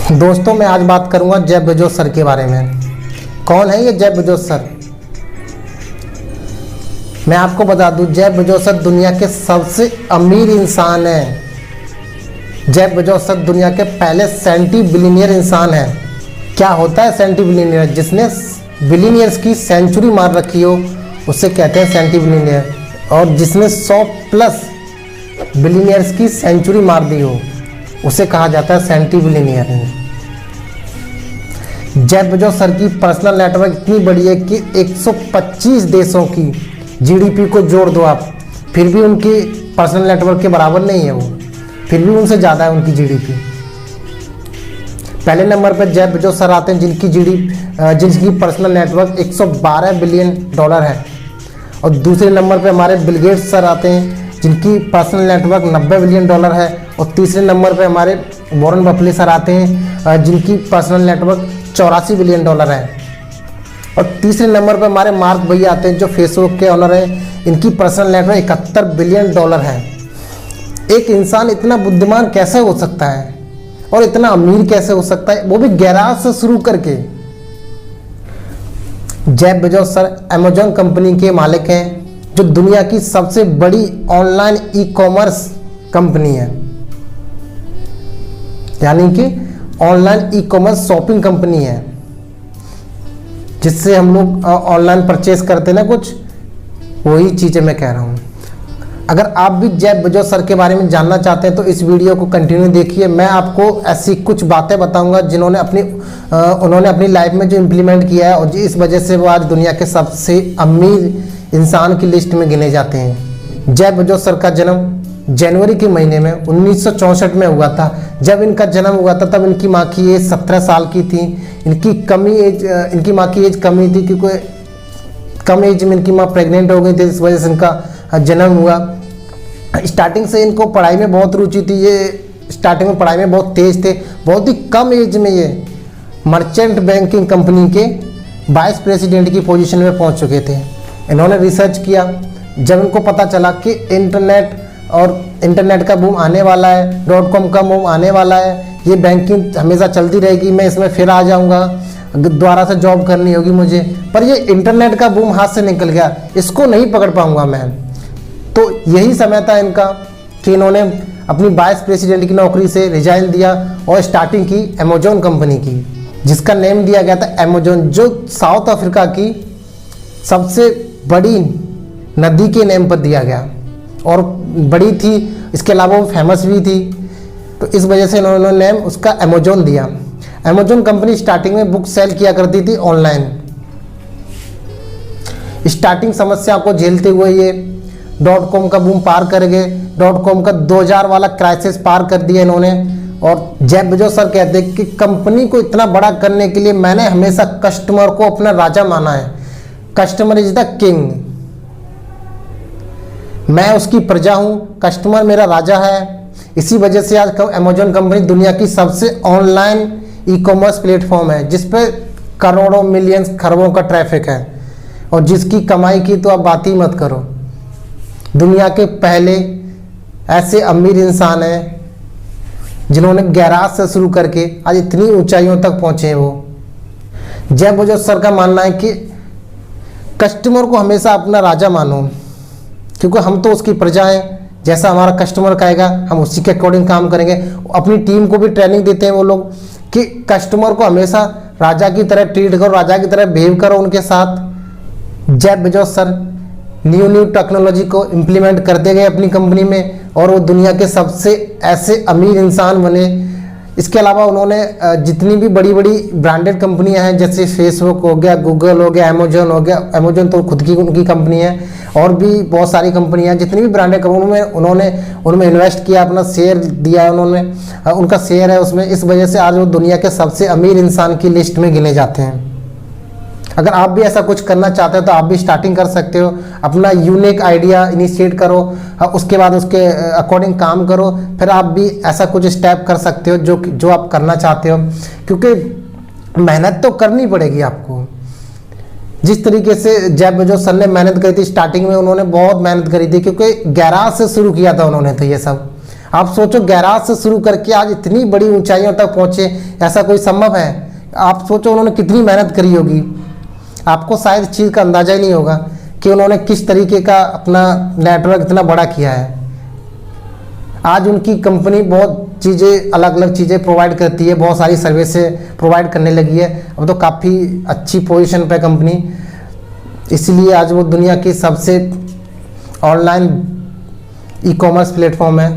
दोस्तों मैं आज बात करूंगा जेफ बेजोस सर के बारे में। कौन है ये जेफ बेजोस सर? मैं आपको बता दूं, जेफ बेजोस सर दुनिया के सबसे अमीर इंसान हैं। जेफ बेजोस सर दुनिया के पहले सेंटी बिलियनियर इंसान हैं। क्या होता है सेंटी बिलियनियर? जिसने बिलियनियर्स की सेंचुरी मार रखी हो उससे कहते हैं सेंटी बिलियनियर, और जिसने 100 प्लस बिलियनियर्स की सेंचुरी मार दी हो उसे कहा जाता है centibillionaire. Jeff Bezos sir की पर्सनल नेटवर्क इतनी बड़ी है कि 125 देशों की जीडीपी को जोड़ दो आप, फिर भी उनकी पर्सनल नेटवर्क के बराबर नहीं है वो, फिर भी उनसे ज़्यादा है उनकी जीडीपी। पहले नंबर पर जेफ बेजोस सर आते हैं जिनकी पर्सनल नेटवर्क 112 बिलियन डॉलर है, और दूसरे नंबर पर हमारे बिल गेट्स सर आते हैं जिनकी पर्सनल नेटवर्क 90 बिलियन डॉलर है, और तीसरे नंबर पे हमारे वॉरेन बफेट सर आते हैं जिनकी पर्सनल नेटवर्क 84 बिलियन डॉलर है, और तीसरे नंबर पे हमारे मार्क भैया आते हैं जो फेसबुक के ऑनर हैं। इनकी पर्सनल नेटवर्क 71 बिलियन डॉलर है। एक इंसान इतना बुद्धिमान कैसे हो सकता है और इतना अमीर कैसे हो सकता है, वो भी गैराज से शुरू करके। Jeff Bezos sir Amazon company के मालिक हैं जो दुनिया की सबसे बड़ी ऑनलाइन ई कॉमर्स कंपनी है, यानी कि online e commerce shopping company है जिससे हम लोग ऑनलाइन परचेज करते हैं ना कुछ, वही चीज़ें मैं कह रहा हूँ। अगर आप भी जेफ बेजोस सर के बारे में जानना चाहते हैं तो इस वीडियो को कंटिन्यू देखिए। मैं आपको ऐसी कुछ बातें बताऊंगा जिन्होंने उन्होंने अपनी लाइफ में जो इम्प्लीमेंट किया है और इस वजह से वो आज दुनिया के सबसे अमीर इंसान की लिस्ट में गिने जाते हैं। जेफ बेजोस सर का जन्म जनवरी के महीने में 1964 में हुआ था। जब इनका जन्म हुआ था तब इनकी माँ की एज 17 साल की थी। इनकी माँ की एज कमी थी क्योंकि कम एज में इनकी माँ प्रेग्नेंट हो गई थी, इस वजह से इनका जन्म हुआ। स्टार्टिंग से इनको पढ़ाई में बहुत रुचि थी। ये स्टार्टिंग में पढ़ाई में बहुत तेज थे। बहुत ही कम एज में ये मर्चेंट बैंकिंग कंपनी के वाइस प्रेसिडेंट की पोजीशन में पहुंच चुके थे। इन्होंने रिसर्च किया। जब इनको पता चला कि इंटरनेट का बूम आने वाला है, .com का बूम आने वाला है, ये बैंकिंग हमेशा चलती रहेगी, मैं इसमें फिर आ जाऊंगा, दोबारा से जॉब करनी होगी मुझे, पर ये इंटरनेट का बूम हाथ से निकल गया, इसको नहीं पकड़ पाऊंगा मैं। तो यही समय था इनका कि इन्होंने अपनी वाइस प्रेसिडेंट की नौकरी से रिजाइन दिया और स्टार्टिंग की अमेजॉन कंपनी की, जिसका नेम दिया गया था अमेजॉन, जो साउथ अफ्रीका की सबसे बड़ी नदी के नेम पर दिया गया और बड़ी थी। इसके अलावा वो फेमस भी थी, तो इस वजह से इन्होंने नेम उसका अमेजॉन दिया। अमेजॉन कंपनी स्टार्टिंग में बुक सेल किया करती थी ऑनलाइन। स्टार्टिंग समस्या को झेलते हुए ये .com का बूम पार कर गए। .com का 2000 वाला क्राइसिस पार कर दिया इन्होंने। और जेफ बेजोस सर कहते हैं कि कंपनी को इतना बड़ा करने के लिए मैंने हमेशा कस्टमर को अपना राजा माना है। Customer is the king. मैं उसकी प्रजा हूँ, कस्टमर मेरा राजा है। इसी वजह से आज अमेजॉन कंपनी दुनिया की सबसे ऑनलाइन ई कॉमर्स प्लेटफॉर्म है, जिस पे करोड़ों मिलियंस खरबों का ट्रैफिक है, और जिसकी कमाई की तो आप बात ही मत करो। दुनिया के पहले ऐसे अमीर इंसान हैं जिन्होंने गैराज से शुरू करके आज इतनी ऊंचाइयों तक पहुंचे हैं। वो जेफ बेजोस सर का मानना है कि कस्टमर को हमेशा अपना राजा मानो, क्योंकि हम तो उसकी प्रजा हैं। जैसा हमारा कस्टमर कहेगा हम उसी के अकॉर्डिंग काम करेंगे। अपनी टीम को भी ट्रेनिंग देते हैं वो लोग कि कस्टमर को हमेशा राजा की तरह ट्रीट करो, राजा की तरह बिहेव करो उनके साथ। Jeff Bezos sir new technology को इम्प्लीमेंट करते गए अपनी कंपनी में, और वो दुनिया के सबसे ऐसे अमीर इंसान बने। इसके अलावा उन्होंने जितनी भी बड़ी बड़ी ब्रांडेड कंपनियां हैं, जैसे फेसबुक हो गया, गूगल हो गया, अमेजोन हो गया, अमेजोन तो खुद की उनकी कंपनी है, और भी बहुत सारी कंपनियां हैं, जितनी भी ब्रांडेड कंपनी में उनमें इन्वेस्ट किया, अपना शेयर दिया है उन्होंने, उनका शेयर है उसमें। इस वजह से आज वो दुनिया के सबसे अमीर इंसान की लिस्ट में गिने जाते हैं। अगर आप भी ऐसा कुछ करना चाहते हो तो आप भी स्टार्टिंग कर सकते हो। अपना यूनिक आइडिया इनिशिएट करो, उसके बाद उसके अकॉर्डिंग काम करो, फिर आप भी ऐसा कुछ स्टेप कर सकते हो जो आप करना चाहते हो, क्योंकि मेहनत तो करनी पड़ेगी आपको। जिस तरीके से जेफ बेजोस सर ने मेहनत करी थी स्टार्टिंग में, उन्होंने बहुत मेहनत करी थी, क्योंकि गैराज से शुरू किया था उन्होंने तो ये सब। आप सोचो गैराज से शुरू करके आज इतनी बड़ी ऊंचाइयों तक पहुंचे, ऐसा कोई संभव है? आप सोचो उन्होंने कितनी मेहनत करी होगी। आपको शायद इस चीज़ का अंदाज़ा ही नहीं होगा कि उन्होंने किस तरीके का अपना नेटवर्क इतना बड़ा किया है। आज उनकी कंपनी बहुत चीज़ें, अलग अलग चीज़ें प्रोवाइड करती है, बहुत सारी सर्विसेज प्रोवाइड करने लगी है। अब तो काफ़ी अच्छी पोजीशन पे कंपनी, इसलिए आज वो दुनिया की सबसे ऑनलाइन ई कॉमर्स प्लेटफॉर्म है।